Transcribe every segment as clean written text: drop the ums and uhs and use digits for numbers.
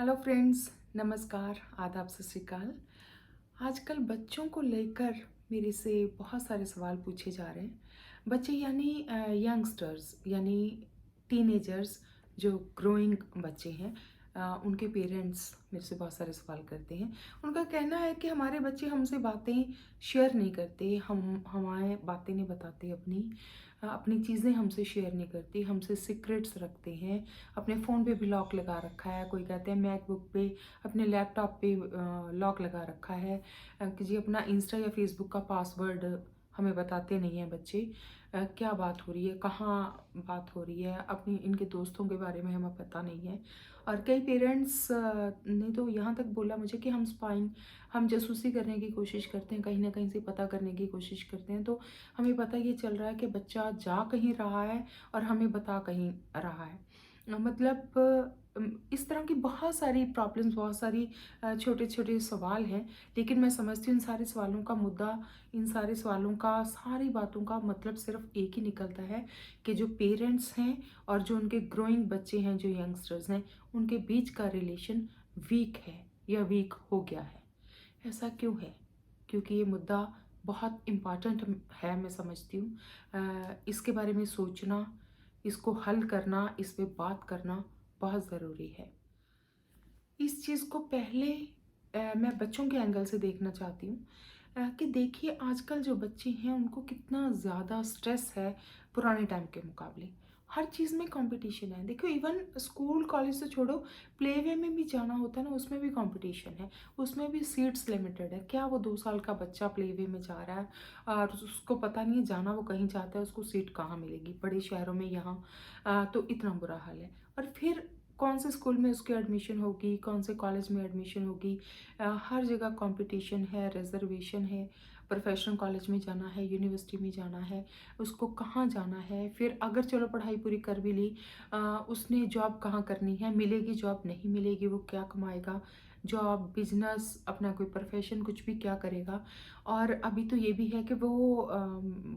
Hello friends, नमस्कार, आदाब, सत श्री अकाल। आजकल बच्चों को लेकर मेरे से बहुत सारे सवाल पूछे जा रहे हैं। बच्चे यानी यंगस्टर्स यानी टीनेजर्स जो ग्रोइंग बच्चे हैं, उनके पेरेंट्स मेरे से बहुत सारे सवाल करते हैं। उनका कहना है कि हमारे बच्चे हमसे बातें शेयर नहीं करते, हम हमारे बातें नहीं बताते, अपनी चीज़ें हमसे शेयर नहीं करती, हमसे सीक्रेट्स रखते हैं। अपने फ़ोन पे भी लॉक लगा रखा है, कोई कहते हैं मैकबुक पे, अपने लैपटॉप पे लॉक लगा रखा है कि जी अपना इंस्टा या फेसबुक का पासवर्ड हमें बताते नहीं हैं बच्चे। क्या बात हो रही है, कहाँ बात हो रही है, अपनी इनके दोस्तों के बारे में हमें पता नहीं है। और कई पेरेंट्स ने तो यहाँ तक बोला मुझे कि हम जासूसी करने की कोशिश करते हैं, कहीं ना कहीं से पता करने की कोशिश करते हैं, तो हमें पता ये चल रहा है कि बच्चा जा कहीं रहा है और हमें बता कहीं रहा है। मतलब इस तरह की बहुत सारी प्रॉब्लम्स, बहुत सारी छोटे छोटे सवाल हैं। लेकिन मैं समझती हूँ इन सारे सवालों का मुद्दा, इन सारे सवालों का, सारी बातों का मतलब सिर्फ एक ही निकलता है कि जो पेरेंट्स हैं और जो उनके ग्रोइंग बच्चे हैं, जो यंगस्टर्स हैं, उनके बीच का रिलेशन वीक है या वीक हो गया है। ऐसा क्यों है? क्योंकि ये मुद्दा बहुत इम्पॉर्टेंट है, मैं समझती हूँ। इसके बारे में सोचना, इसको हल करना, इस पे बात करना बहुत ज़रूरी है। इस चीज़ को पहले मैं बच्चों के एंगल से देखना चाहती हूँ कि देखिए आजकल जो बच्चे हैं उनको कितना ज़्यादा स्ट्रेस है पुराने टाइम के मुकाबले। हर चीज़ में कंपटीशन है। देखो इवन स्कूल कॉलेज से छोड़ो, प्ले वे में भी जाना होता है ना, उसमें भी कंपटीशन है। उसमें भी सीट्स लिमिटेड है। क्या वो 2 साल का बच्चा प्ले वे में जा रहा है और उसको पता नहीं है जाना वो कहीं चाहता है, उसको सीट कहाँ मिलेगी? बड़े शहरों में यहाँ तो इतना बुरा हाल है। और फिर कौन से स्कूल में उसकी एडमिशन होगी, कौन से कॉलेज में एडमिशन होगी, हर जगह कंपटीशन है, रिजर्वेशन है। प्रोफेशनल कॉलेज में जाना है, यूनिवर्सिटी में जाना है, उसको कहाँ जाना है। फिर अगर चलो पढ़ाई पूरी कर भी ली, उसने जॉब कहाँ करनी है, मिलेगी जॉब, नहीं मिलेगी, वो क्या कमाएगा, जॉब, बिजनेस, अपना कोई प्रोफेशन, कुछ भी क्या करेगा। और अभी तो ये भी है कि वो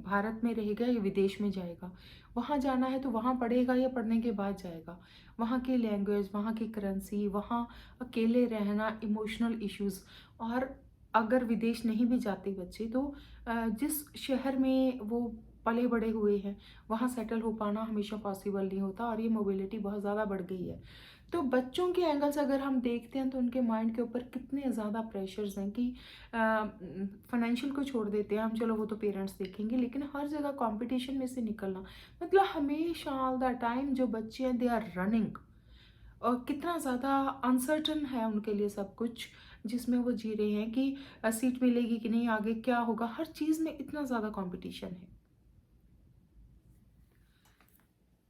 भारत में रहेगा या विदेश में जाएगा। वहाँ जाना है तो वहाँ पढ़ेगा या पढ़ने के बाद जाएगा। वहाँ की लैंग्वेज, वहाँ की करेंसी, वहाँ अकेले रहना, इमोशनल इश्यूज़। और अगर विदेश नहीं भी जाते बच्चे तो जिस शहर में वो पले बड़े हुए हैं वहाँ सेटल हो पाना हमेशा पॉसिबल नहीं होता, और ये मोबिलिटी बहुत ज़्यादा बढ़ गई है। तो बच्चों के एंगल से अगर हम देखते हैं तो उनके माइंड के ऊपर कितने ज़्यादा प्रेशर्स हैं कि फाइनेंशियल को छोड़ देते हैं हम, चलो वो तो पेरेंट्स देखेंगे, लेकिन हर जगह कंपटीशन में से निकलना, मतलब हमेशा ऑल द टाइम जो बच्चे हैं दे आर रनिंग। और कितना ज़्यादा अनसर्टन है उनके लिए सब कुछ जिसमें वो जी रहे हैं कि सीट मिलेगी कि नहीं, आगे क्या होगा, हर चीज़ में इतना ज़्यादा कंपटीशन है।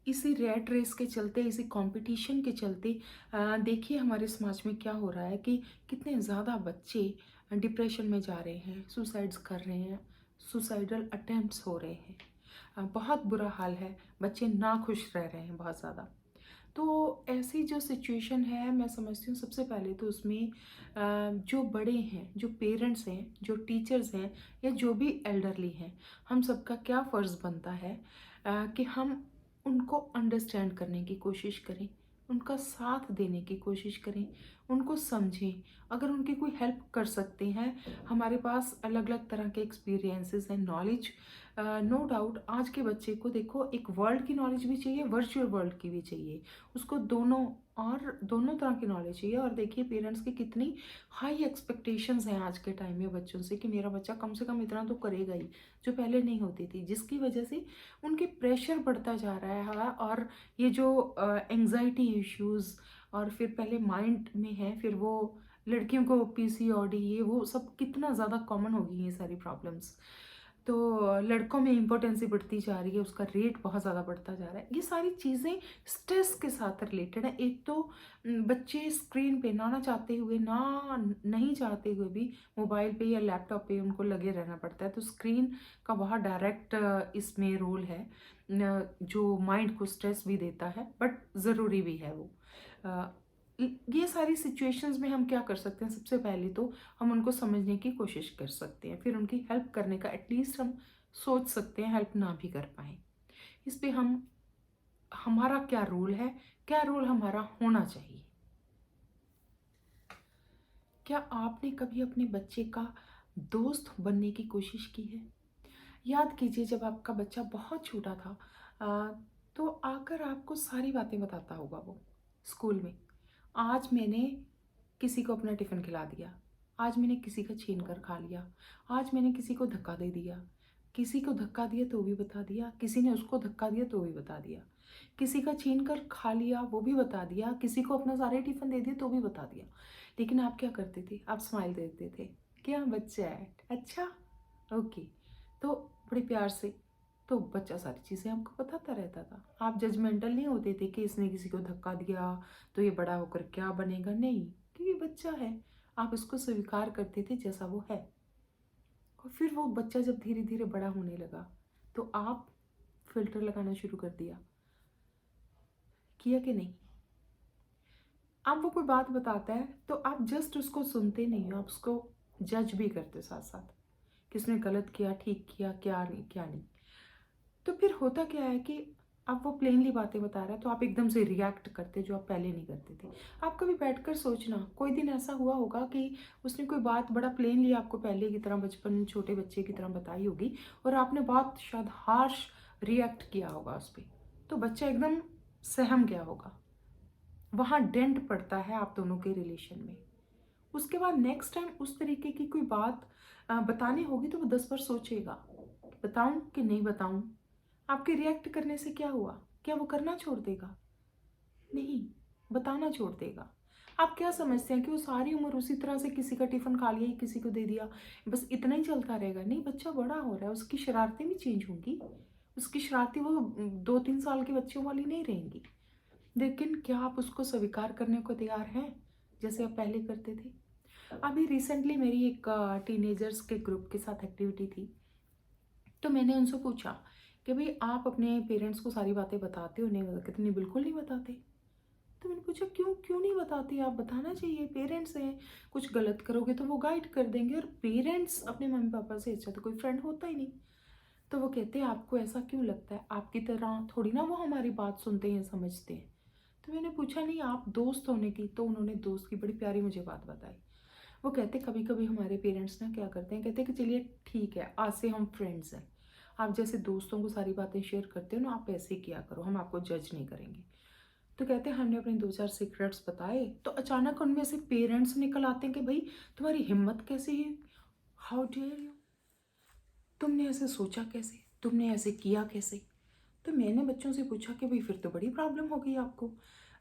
इसी रैट रेस के चलते, इसी कंपटीशन के चलते देखिए हमारे समाज में क्या हो रहा है कि कितने ज़्यादा बच्चे डिप्रेशन में जा रहे हैं, सुसाइड्स कर रहे हैं, सुसाइडल अटेम्प्ट्स हो रहे हैं। बहुत बुरा हाल है, बच्चे नाखुश रह रहे हैं बहुत ज़्यादा। तो ऐसी जो सिचुएशन है, मैं समझती हूँ सबसे पहले तो उसमें जो बड़े हैं, जो पेरेंट्स हैं, जो टीचर्स हैं, या जो भी एल्डरली हैं, हम सबका क्या फ़र्ज़ बनता है कि हम उनको अंडरस्टैंड करने की कोशिश करें, उनका साथ देने की कोशिश करें, उनको समझें। अगर उनकी कोई हेल्प कर सकते हैं, हमारे पास अलग अलग तरह के एक्सपीरियंसेस हैं, नॉलेज। नो डाउट आज के बच्चे को देखो एक वर्ल्ड की नॉलेज भी चाहिए, वर्चुअल वर्ल्ड की भी चाहिए, उसको दोनों, और दोनों तरह की नॉलेज चाहिए। और देखिए पेरेंट्स की कितनी हाई एक्सपेक्टेशंस हैं आज के टाइम में बच्चों से कि मेरा बच्चा कम से कम इतना तो करेगा ही, जो पहले नहीं होती थी, जिसकी वजह से उनके प्रेशर बढ़ता जा रहा है। और ये जो एंजाइटी इश्यूज, और फिर पहले माइंड में है, फिर वो लड़कियों को पीसीओडी, ये वो सब कितना ज़्यादा कॉमन हो गई ये सारी प्रॉब्लम्स। तो लड़कों में इम्पोर्टेंसी बढ़ती जा रही है, उसका रेट बहुत ज़्यादा बढ़ता जा रहा है। ये सारी चीज़ें स्ट्रेस के साथ रिलेटेड है। एक तो बच्चे स्क्रीन पे ना ना चाहते हुए, ना नहीं चाहते हुए भी मोबाइल पे या लैपटॉप पे उनको लगे रहना पड़ता है, तो स्क्रीन का बहुत डायरेक्ट इसमें रोल है जो माइंड को स्ट्रेस भी देता है, बट ज़रूरी भी है वो। अ, ये सारी सिचुएशंस में हम क्या कर सकते हैं? सबसे पहले तो हम उनको समझने की कोशिश कर सकते हैं, फिर उनकी हेल्प करने का एटलीस्ट हम सोच सकते हैं, हेल्प ना भी कर पाए इस पे हम, हमारा क्या रोल है, क्या रोल हमारा होना चाहिए। क्या आपने कभी अपने बच्चे का दोस्त बनने की कोशिश की है? याद कीजिए जब आपका बच्चा बहुत छोटा था, अ, तो आकर आपको सारी बातें बताता होगा वो स्कूल में। आज मैंने किसी को अपना टिफ़िन खिला दिया, आज मैंने किसी का छीन कर खा लिया, आज मैंने किसी को धक्का दे दिया, किसी को धक्का दिया तो भी बता दिया, किसी ने उसको धक्का दिया तो भी बता दिया, किसी का छीन कर खा लिया वो भी बता दिया, किसी को अपना सारे टिफ़िन दे दिए तो भी बता दिया। लेकिन आप क्या करते थे? आप स्माइल देते थे, क्या बच्चा है? अच्छा, ओके। तो बड़े प्यार से, तो बच्चा सारी चीज़ें आपको बताता रहता था। आप जजमेंटल नहीं होते थे कि इसने किसी को धक्का दिया तो ये बड़ा होकर क्या बनेगा, नहीं, क्योंकि बच्चा है। आप उसको स्वीकार करते थे जैसा वो है। और फिर वो बच्चा जब धीरे धीरे बड़ा होने लगा तो आप फिल्टर लगाना शुरू कर दिया, किया कि नहीं? अब वो कोई बात बताता है तो आप जस्ट उसको सुनते नहीं हो, आप उसको जज भी करते हो साथ साथ, किसने गलत किया, ठीक किया, क्या नहीं, क्या नहीं। तो फिर होता क्या है कि अब वो प्लेनली बातें बता रहा है तो आप एकदम से रिएक्ट करते जो आप पहले नहीं करते थे। आप कभी बैठकर सोचना, कोई दिन ऐसा हुआ होगा कि उसने कोई बात बड़ा प्लेनली आपको पहले की तरह बचपन में छोटे बच्चे की तरह बताई होगी और आपने बहुत शायद हार्श रिएक्ट किया होगा उस पर, तो बच्चा एकदम सहम गया होगा। वहाँ डेंट पड़ता है आप दोनों के रिलेशन में। उसके बाद नेक्स्ट टाइम उस तरीके की कोई बात बतानी होगी तो वो 10 बार सोचेगा, बताऊं कि नहीं बताऊं। आपके रिएक्ट करने से क्या हुआ? क्या वो करना छोड़ देगा? नहीं, बताना छोड़ देगा। आप क्या समझते हैं कि वो सारी उम्र उसी तरह से किसी का टिफिन खा लिया, किसी को दे दिया, बस इतना ही चलता रहेगा? नहीं, बच्चा बड़ा हो रहा है, उसकी शरारतें भी चेंज होंगी। उसकी शरारतें वो 2-3 साल के बच्चों वाली नहीं रहेंगी। लेकिन क्या आप उसको स्वीकार करने को तैयार हैं जैसे आप पहले करते थे? अभी रिसेंटली मेरी एक टीनेजर्स के ग्रुप के साथ एक्टिविटी थी, तो मैंने उनसे पूछा कि भाई आप अपने पेरेंट्स को सारी बातें बताते हो? नहीं बताते? कहते नहीं, बिल्कुल नहीं बताते। तो मैंने पूछा क्यों क्यों नहीं बताती? आप बताना चाहिए, पेरेंट्स हैं, कुछ गलत करोगे तो वो गाइड कर देंगे, और पेरेंट्स अपने मम्मी पापा से अच्छा तो कोई फ्रेंड होता ही नहीं। तो वो कहते हैं आपको ऐसा क्यों लगता है? आपकी तरह थोड़ी ना वो हमारी बात सुनते हैं, समझते हैं। तो मैंने पूछा नहीं, आप दोस्त होने की, तो उन्होंने दोस्त की बड़ी प्यारी मुझे बात बताई। वो कहते कभी कभी हमारे पेरेंट्स ना क्या करते हैं, कहते हैं कि चलिए ठीक है, आज से हम फ्रेंड्स हैं, आप जैसे दोस्तों को सारी बातें शेयर करते हो ना, आप ऐसे किया करो, हम आपको जज नहीं करेंगे। तो कहते हैं हमने अपने 2-4 सीक्रेट्स बताए तो अचानक उनमें से पेरेंट्स निकल आते हैं कि भाई तुम्हारी हिम्मत कैसे है, हाउ डेयर यू, तुमने ऐसे सोचा कैसे, तुमने ऐसे किया कैसे? तो मैंने बच्चों से पूछा कि भाई फिर तो बड़ी प्रॉब्लम हो गई आपको,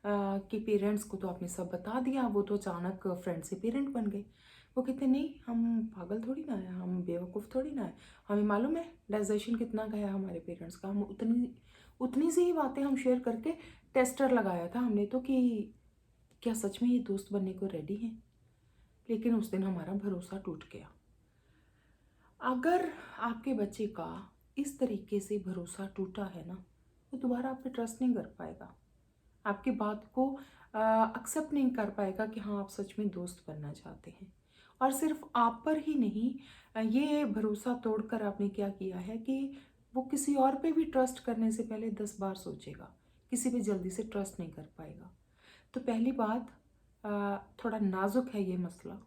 कि पेरेंट्स को तो आपने सब बता दिया, वो तो अचानक फ्रेंड से पेरेंट बन गए। वो कहते नहीं, हम पागल थोड़ी ना है, हम बेवकूफ़ थोड़ी ना है, हमें मालूम है डाइजेशन कितना गया हमारे पेरेंट्स का, हम उतनी उतनी सी ही बातें हम शेयर करके टेस्टर लगाया था हमने तो कि क्या सच में ये दोस्त बनने को रेडी हैं। लेकिन उस दिन हमारा भरोसा टूट गया। अगर आपके बच्चे का इस तरीके से भरोसा टूटा है ना, वो दोबारा आप पे ट्रस्ट नहीं कर पाएगा, आपकी बात को एक्सेप्ट नहीं कर पाएगा कि हाँ आप सच में दोस्त बनना चाहते हैं। और सिर्फ आप पर ही नहीं, ये भरोसा तोड़कर आपने क्या किया है कि वो किसी और पे भी ट्रस्ट करने से पहले 10 बार सोचेगा, किसी पे जल्दी से ट्रस्ट नहीं कर पाएगा। तो पहली बात, थोड़ा नाजुक है ये मसला,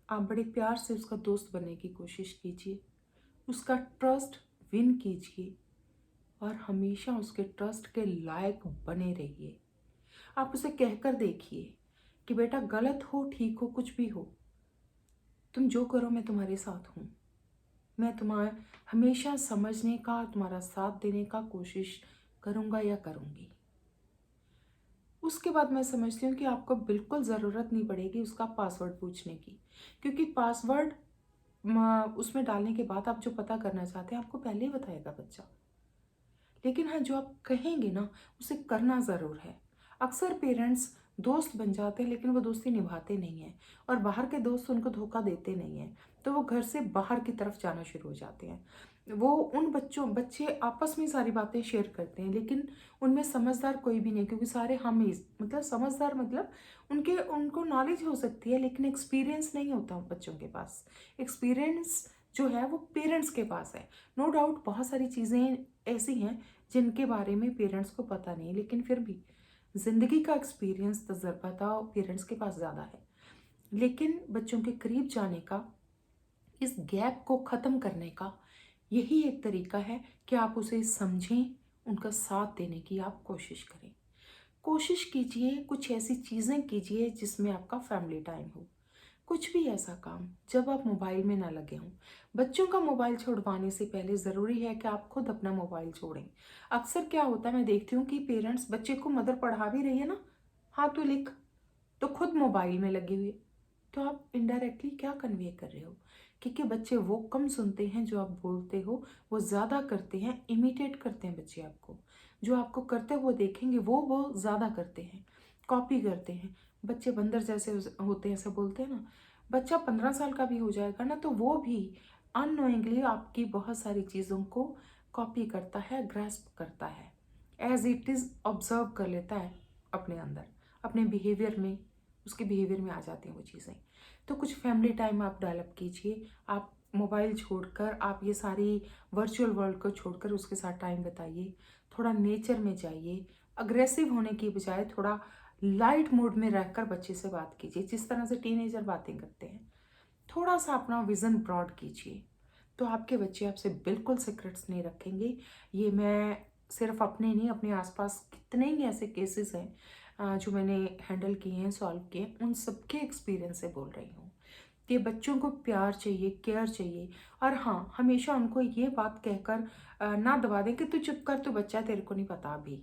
आप बड़े प्यार से उसका दोस्त बनने की कोशिश कीजिए, उसका ट्रस्ट विन कीजिए और हमेशा उसके ट्रस्ट के लायक बने रहिए। आप उसे कहकर देखिए कि बेटा गलत हो ठीक हो कुछ भी हो, तुम जो करो मैं तुम्हारे साथ हूँ, मैं तुम्हारा हमेशा समझने का, तुम्हारा साथ देने का कोशिश करूँगा या करूँगी। उसके बाद मैं समझती हूँ कि आपको बिल्कुल ज़रूरत नहीं पड़ेगी उसका पासवर्ड पूछने की, क्योंकि पासवर्ड उसमें डालने के बाद आप जो पता करना चाहते हैं आपको पहले ही बताएगा बच्चा। लेकिन हाँ, जो आप कहेंगे ना उसे करना ज़रूर है। अक्सर पेरेंट्स दोस्त बन जाते हैं लेकिन वो दोस्ती निभाते नहीं हैं, और बाहर के दोस्त उनको धोखा देते नहीं हैं, तो वो घर से बाहर की तरफ जाना शुरू हो जाते हैं। वो उन बच्चे आपस में सारी बातें शेयर करते हैं लेकिन उनमें समझदार कोई भी नहीं, क्योंकि सारे हम ही, मतलब समझदार मतलब उनको नॉलेज हो सकती है लेकिन एक्सपीरियंस नहीं होता बच्चों के पास। एक्सपीरियंस जो है वो पेरेंट्स के पास है। नो डाउट बहुत सारी चीज़ें ऐसी हैं जिनके बारे में पेरेंट्स को पता नहीं, लेकिन फिर भी ज़िंदगी का एक्सपीरियंस, तजर्बा पेरेंट्स के पास ज़्यादा है। लेकिन बच्चों के करीब जाने का, इस गैप को ख़त्म करने का यही एक तरीका है कि आप उसे समझें, उनका साथ देने की आप कोशिश करें। कोशिश कीजिए, कुछ ऐसी चीज़ें कीजिए जिसमें आपका फैमिली टाइम हो। कुछ भी ऐसा काम जब आप मोबाइल में ना लगे हों। बच्चों का मोबाइल छुड़वाने से पहले ज़रूरी है कि आप खुद अपना मोबाइल छोड़ें। अक्सर क्या होता है, मैं देखती हूँ कि पेरेंट्स बच्चे को, मदर पढ़ा भी रही है ना, हाँ तो लिख, तो खुद मोबाइल में लगे हुए। तो आप इनडायरेक्टली क्या कन्वे कर रहे हो? क्योंकि बच्चे वो कम सुनते हैं जो आप बोलते हो, वो ज़्यादा करते हैं, इमिटेट करते हैं बच्चे आपको। जो आपको करते हुए देखेंगे वो ज़्यादा करते हैं, कॉपी करते हैं। बच्चे बंदर जैसे होते हैं, ऐसा बोलते हैं ना। बच्चा 15 साल का भी हो जाएगा ना, तो वो भी अननोइंगली आपकी बहुत सारी चीज़ों को कॉपी करता है, ग्रास्प करता है, एज इट इज़ ऑब्जर्व कर लेता है अपने अंदर, अपने बिहेवियर में, उसके बिहेवियर में आ जाती हैं वो चीज़ें। तो कुछ फैमिली टाइम आप डेवलप कीजिए। आप मोबाइल छोड़कर, आप ये सारी वर्चुअल वर्ल्ड को छोड़कर उसके साथ टाइम बिताइए। थोड़ा नेचर में जाइए। अग्रेसिव होने की बजाय थोड़ा लाइट मोड में रहकर बच्चे से बात कीजिए, जिस तरह से टीनेजर बातें करते हैं। थोड़ा सा अपना विज़न ब्रॉड कीजिए, तो आपके बच्चे आपसे बिल्कुल सीक्रेट्स नहीं रखेंगे। ये मैं सिर्फ अपने नहीं, अपने आसपास कितने ही ऐसे केसेस हैं जो मैंने हैंडल किए हैं, सॉल्व किए हैं, उन सबके एक्सपीरियंस से बोल रही हूँ कि बच्चों को प्यार चाहिए, केयर चाहिए। और हाँ, हमेशा उनको ये बात कहकर ना दबा दें कि तू चुप कर, तू बच्चा, तेरे को नहीं पता अभी।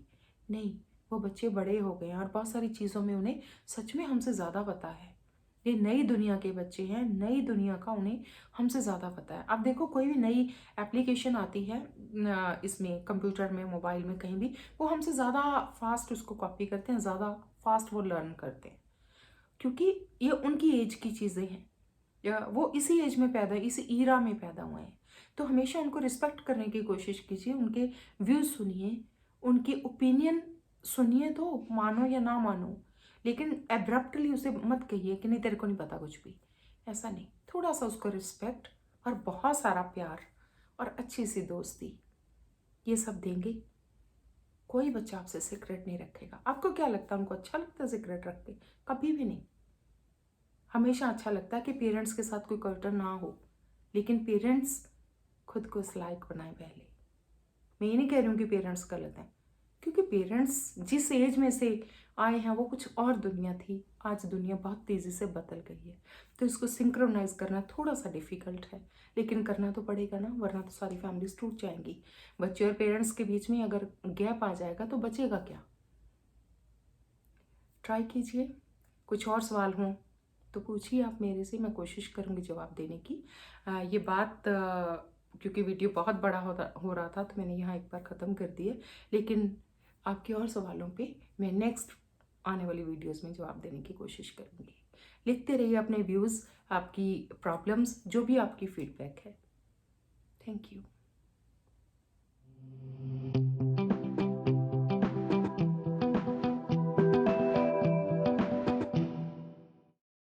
नहीं, वो बच्चे बड़े हो गए हैं और बहुत सारी चीज़ों में उन्हें सच में हमसे ज़्यादा पता है। ये नई दुनिया के बच्चे हैं, नई दुनिया का उन्हें हमसे ज़्यादा पता है। अब देखो, कोई भी नई एप्लीकेशन आती है इसमें, कंप्यूटर में, मोबाइल में, कहीं भी, वो हमसे ज़्यादा फास्ट उसको कॉपी करते हैं, ज़्यादा फास्ट वो लर्न करते हैं, क्योंकि ये उनकी एज की चीज़ें हैं, या वो इसी एज में पैदा, इसी ईरा में पैदा हुए हैं। तो हमेशा उनको रिस्पेक्ट करने की कोशिश कीजिए, उनके व्यूज़ सुनिए, उनकी ओपिनियन सुनिए, तो मानो या ना मानो, लेकिन एब्रप्टली उसे मत कहिए कि नहीं तेरे को नहीं पता कुछ भी। ऐसा नहीं, थोड़ा सा उसको रिस्पेक्ट और बहुत सारा प्यार और अच्छी सी दोस्ती, ये सब देंगे, कोई बच्चा आपसे सीक्रेट नहीं रखेगा। आपको क्या लगता है, उनको अच्छा लगता है सीक्रेट रख के? कभी भी नहीं। हमेशा अच्छा लगता है कि पेरेंट्स के साथ कोई कल्टर ना हो, लेकिन पेरेंट्स खुद को इस लायक बनाए पहले। मैं ये नहीं कह रही हूँ कि पेरेंट्स गलत हैं, क्योंकि पेरेंट्स जिस एज में से आए हैं वो कुछ और दुनिया थी। आज दुनिया बहुत तेज़ी से बदल गई है, तो इसको सिंक्रोनाइज करना थोड़ा सा डिफ़िकल्ट है, लेकिन करना तो पड़ेगा ना, वरना तो सारी फैमिलीज टूट जाएंगी। बच्चे और पेरेंट्स के बीच में अगर गैप आ जाएगा तो बचेगा क्या? ट्राई कीजिए। कुछ और सवाल हों तो पूछिए आप मेरे से, मैं कोशिश करूँगी जवाब देने की। ये बात क्योंकि वीडियो बहुत बड़ा हो रहा था, तो मैंने यहाँ एक बार ख़त्म कर दिया, लेकिन आपके और सवालों पे मैं नेक्स्ट आने वाली वीडियोस में जवाब देने की कोशिश करूँगी। लिखते रहिए अपने व्यूज़, आपकी प्रॉब्लम्स, जो भी आपकी फीडबैक है। Thank you.